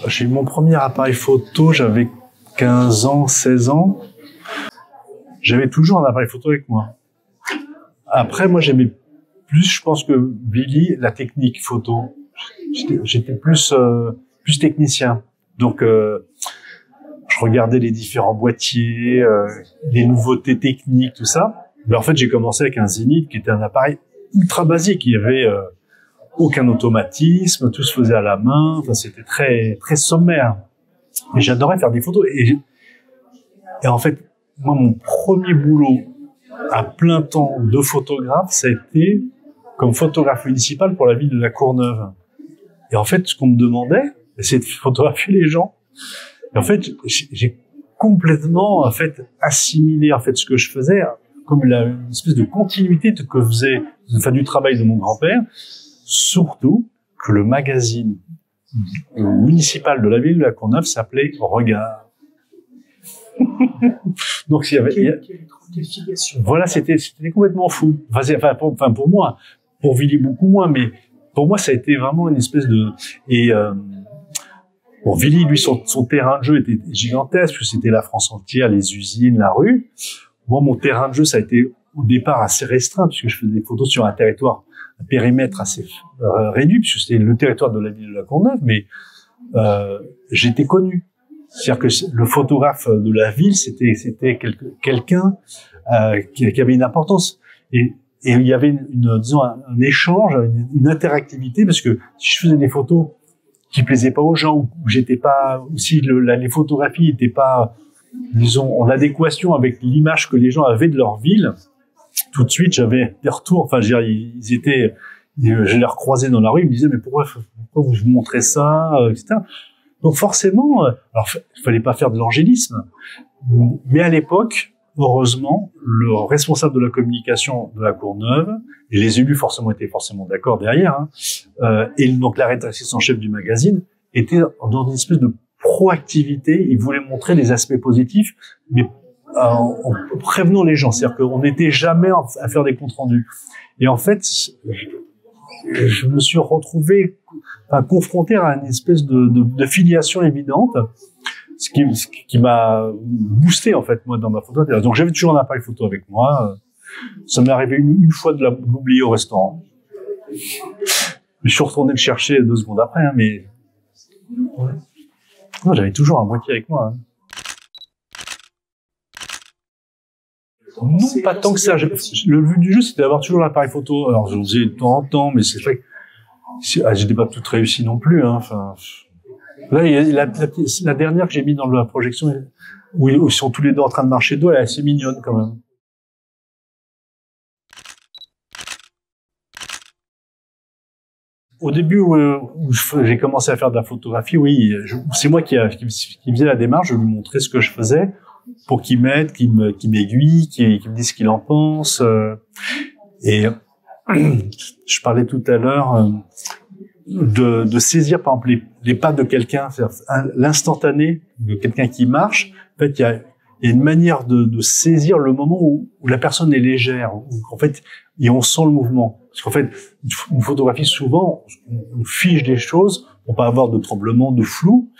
J'ai eu mon premier appareil photo, j'avais 15 ans, 16 ans. J'avais toujours un appareil photo avec moi. Après, moi, j'aimais plus, je pense que Billy, la technique photo. J'étais plus technicien. Donc, je regardais les différents boîtiers, les nouveautés techniques, tout ça. Mais en fait, j'ai commencé avec un Zénith qui était un appareil ultra basique. Il y avait aucun automatisme, tout se faisait à la main. Enfin, c'était très très sommaire. Et j'adorais faire des photos. Et en fait, moi, mon premier boulot à plein temps de photographe, ça a été comme photographe municipal pour la ville de La Courneuve. Et en fait, ce qu'on me demandait, c'est de photographier les gens. Et en fait, j'ai complètement, en fait, assimilé, en fait, ce que je faisais comme une espèce de continuité que faisait, enfin, du travail de mon grand-père. Surtout que le magazine municipal de la ville de La Courneuve s'appelait Regard. Donc, voilà, c'était complètement fou. Enfin, pour moi, pour Villy beaucoup moins, mais pour moi, ça a été vraiment une espèce de, bon, Villy, lui, son terrain de jeu était gigantesque, parce que c'était la France entière, les usines, la rue. Moi, mon terrain de jeu, ça a été au départ assez restreint, puisque je faisais des photos sur un territoire, un périmètre assez réduit, puisque c'était le territoire de la ville de La Courneuve, mais j'étais connu. C'est-à-dire que le photographe de la ville, c'était quelqu'un qui avait une importance. Et il y avait disons un échange, une interactivité, parce que si je faisais des photos qui plaisaient pas aux gens, ou j'étais pas, ou si les photographies étaient pas, disons, en adéquation avec l'image que les gens avaient de leur ville, tout de suite j'avais des retours. Enfin, je veux dire, je les recroisais dans la rue, ils me disaient mais pourquoi vous montrez ça, etc. Donc forcément, alors il fallait pas faire de l'angélisme, mais à l'époque, heureusement, le responsable de la communication de La Courneuve, et les élus forcément étaient d'accord derrière, et donc la rédactrice en chef du magazine était dans une espèce de proactivité. Il voulait montrer les aspects positifs, mais en prévenant les gens. C'est-à-dire qu'on n'était jamais à faire des comptes rendus. Et en fait, je me suis retrouvé confronté à une espèce de filiation évidente, ce qui m'a boosté en fait moi dans ma photo. Donc j'avais toujours un appareil photo avec moi. Ça m'est arrivé une fois de l'oublier au restaurant. Je suis retourné le chercher 2 secondes après, hein, mais ouais. Non, j'avais toujours un boîtier avec moi. Hein. Non, pas tant que ça. Le but du jeu, c'était d'avoir toujours l'appareil photo. Alors, je le faisais de temps en temps, mais c'est vrai que j'étais pas tout réussi non plus. Hein. Enfin, là, il y a la dernière que j'ai mis dans la projection, où ils sont tous les deux en train de marcher dos, elle est assez mignonne quand même. Au début où j'ai commencé à faire de la photographie, oui, c'est moi qui faisais la démarche, je lui montrais ce que je faisais pour qu'il m'aide, qu'il m'aiguille, qu'il me dise ce qu'il en pense. Et je parlais tout à l'heure de saisir par exemple les pas de quelqu'un, l'instantané de quelqu'un qui marche. En fait, il y a une manière de saisir le moment où la personne est légère, où en fait et on sent le mouvement. Parce qu'en fait, une photographie, souvent, on fige des choses pour pas avoir de tremblement, de flou.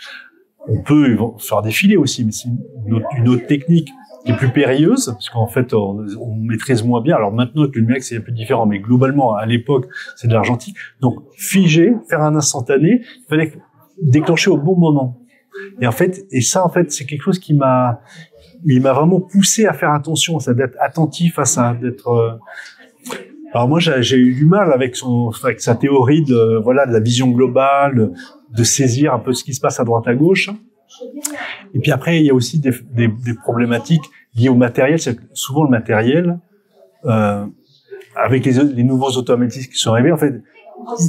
On peut faire défiler aussi, mais c'est une autre technique qui est plus périlleuse, parce qu'en fait, on maîtrise moins bien. Alors maintenant, avec le numérique, c'est un peu différent, mais globalement, à l'époque, c'est de l'argentique. Donc, figer, faire un instantané, il fallait déclencher au bon moment. Et en fait, c'est quelque chose il m'a vraiment poussé à faire attention, ça d'être attentif à ça, d'être. Alors moi, j'ai eu du mal avec sa théorie de la vision globale, de saisir un peu ce qui se passe à droite à gauche. Et puis après, il y a aussi des problématiques liées au matériel. C'est que souvent le matériel, avec les nouveaux automatismes qui sont arrivés, en fait,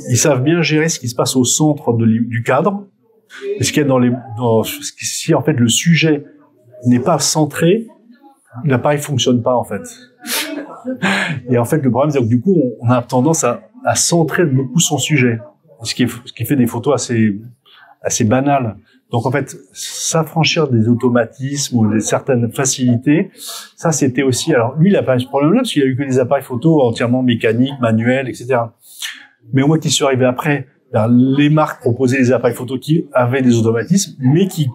ils savent bien gérer ce qui se passe au centre du cadre. Et ce qu'il y a si en fait le sujet n'est pas centré, l'appareil fonctionne pas en fait. Et en fait, le problème, c'est que du coup, on a tendance à centrer beaucoup son sujet, ce qui fait des photos assez banales. Donc en fait, s'affranchir des automatismes ou des certaines facilités, ça c'était aussi. Alors lui, il a pas ce problème-là parce qu'il a eu que des appareils photo entièrement mécaniques, manuels, etc. Mais moi qui suis arrivé après, les marques proposaient des appareils photo qui avaient des automatismes, mais qui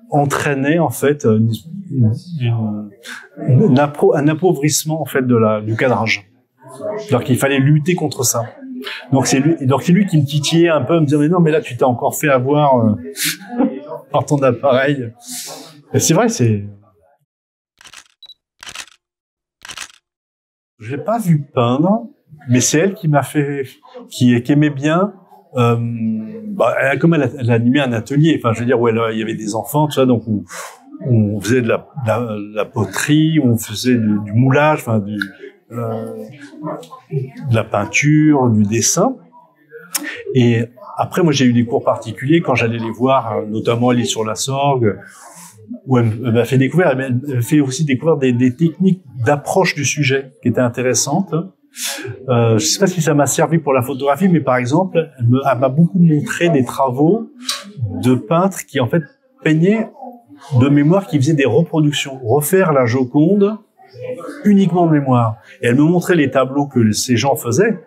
entraînaient en fait un appauvrissement en fait du cadrage. Alors qu'il fallait lutter contre ça. Donc c'est lui qui me titillait un peu, me disant mais non, mais là tu t'es encore fait avoir par ton appareil. Et c'est vrai, je l'ai pas vu peindre, mais c'est elle qui m'a fait, qui aimait bien. Comme elle animait un atelier, enfin je veux dire où il y avait des enfants, tout ça, donc on faisait de la poterie, on faisait du moulage, enfin de la peinture, du dessin. Et après, moi, j'ai eu des cours particuliers quand j'allais les voir, notamment elle est sur la Sorgue, où elle m'a fait découvrir, elle fait aussi découvrir des techniques d'approche du sujet qui étaient intéressantes. Je sais pas si ça m'a servi pour la photographie, mais par exemple, elle m'a beaucoup montré des travaux de peintres qui en fait peignaient de mémoire, qui faisaient des reproductions, refaire la Joconde uniquement de mémoire. Et elle me montrait les tableaux que ces gens faisaient.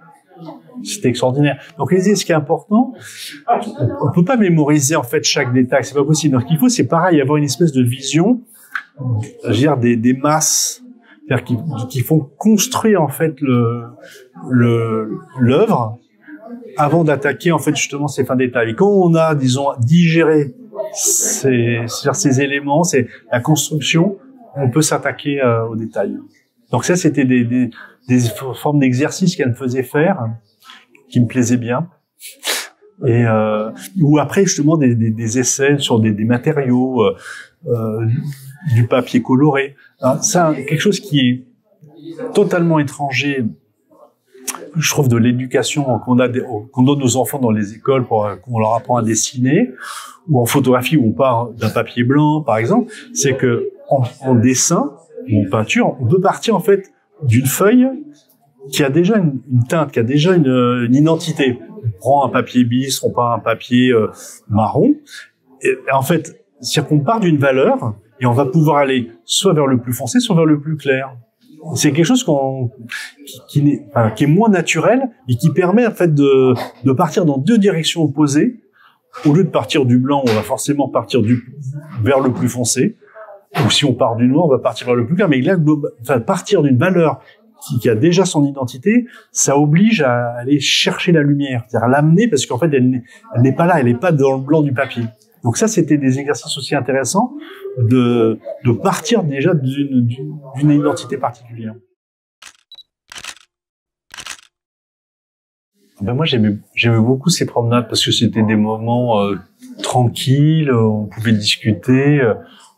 C'était extraordinaire. Donc, ce qui est important, on peut pas mémoriser en fait chaque détail, c'est pas possible. Donc, ce qu'il faut, c'est pareil, avoir une espèce de vision, je veux dire des masses, c'est-à-dire qui font construire en fait l'œuvre avant d'attaquer en fait justement ces fins détails. Et quand on a, disons, digéré ces éléments, c'est la construction, on peut s'attaquer aux détails. Donc ça, c'était des formes d'exercices qu'elle me faisait faire, qui me plaisaient bien. Et ou après justement des essais sur des matériaux, du papier coloré. Alors, ça, quelque chose qui est totalement étranger, je trouve, de l'éducation qu'on donne aux enfants dans les écoles qu'on leur apprend à dessiner, ou en photographie où on part d'un papier blanc, par exemple, c'est que en dessin ou en peinture, on peut partir en fait d'une feuille qui a déjà une teinte, qui a déjà une identité. On prend un papier bis, on prend un papier marron, et en fait, c'est-à-dire qu'on part d'une valeur et on va pouvoir aller soit vers le plus foncé, soit vers le plus clair. C'est quelque chose qui est moins naturel et qui permet en fait de partir dans deux directions opposées. Au lieu de partir du blanc, on va forcément partir vers le plus foncé. Ou si on part du noir, on va partir vers le plus clair. Mais là, partir d'une valeur qui a déjà son identité, ça oblige à aller chercher la lumière, c'est-à-dire l'amener parce qu'en fait, elle n'est pas là, elle n'est pas dans le blanc du papier. Donc ça, c'était des exercices aussi intéressants de partir déjà d'une identité particulière. Ben moi, j'aimais beaucoup ces promenades parce que c'était des moments tranquilles, on pouvait discuter,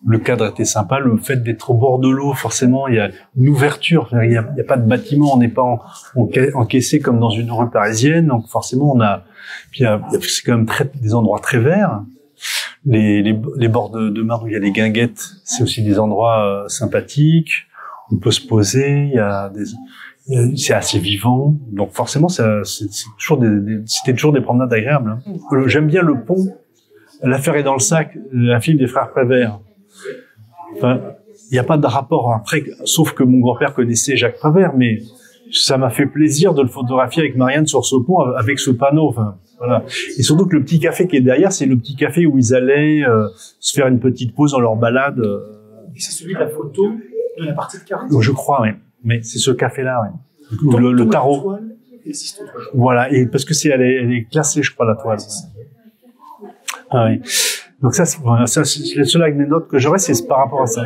le cadre était sympa, le fait d'être au bord de l'eau, forcément, il y a une ouverture, il y a pas de bâtiment, on n'est pas encaissé comme dans une rue parisienne, donc forcément, c'est quand même des endroits très verts. Les bords de Marne où il y a les guinguettes, c'est aussi des endroits sympathiques, on peut se poser, c'est assez vivant, donc forcément c'était toujours des promenades agréables. J'aime bien le pont, L'affaire est dans le sac, un film des frères Prévert. Enfin, il n'y a pas de rapport après, sauf que mon grand-père connaissait Jacques Prévert, mais ça m'a fait plaisir de le photographier avec Marianne sur ce pont, avec ce panneau. Enfin, voilà. Et surtout que le petit café qui est derrière, c'est le petit café où ils allaient se faire une petite pause dans leur balade. Et c'est celui de la photo de la partie de carte. Je crois, oui. Mais c'est ce café-là, oui. Le tarot. Voilà. Et parce que elle est classée, je crois, la toile. Ah oui. Donc ça, c'est la seule anecdote que j'aurais, c'est par rapport à ça.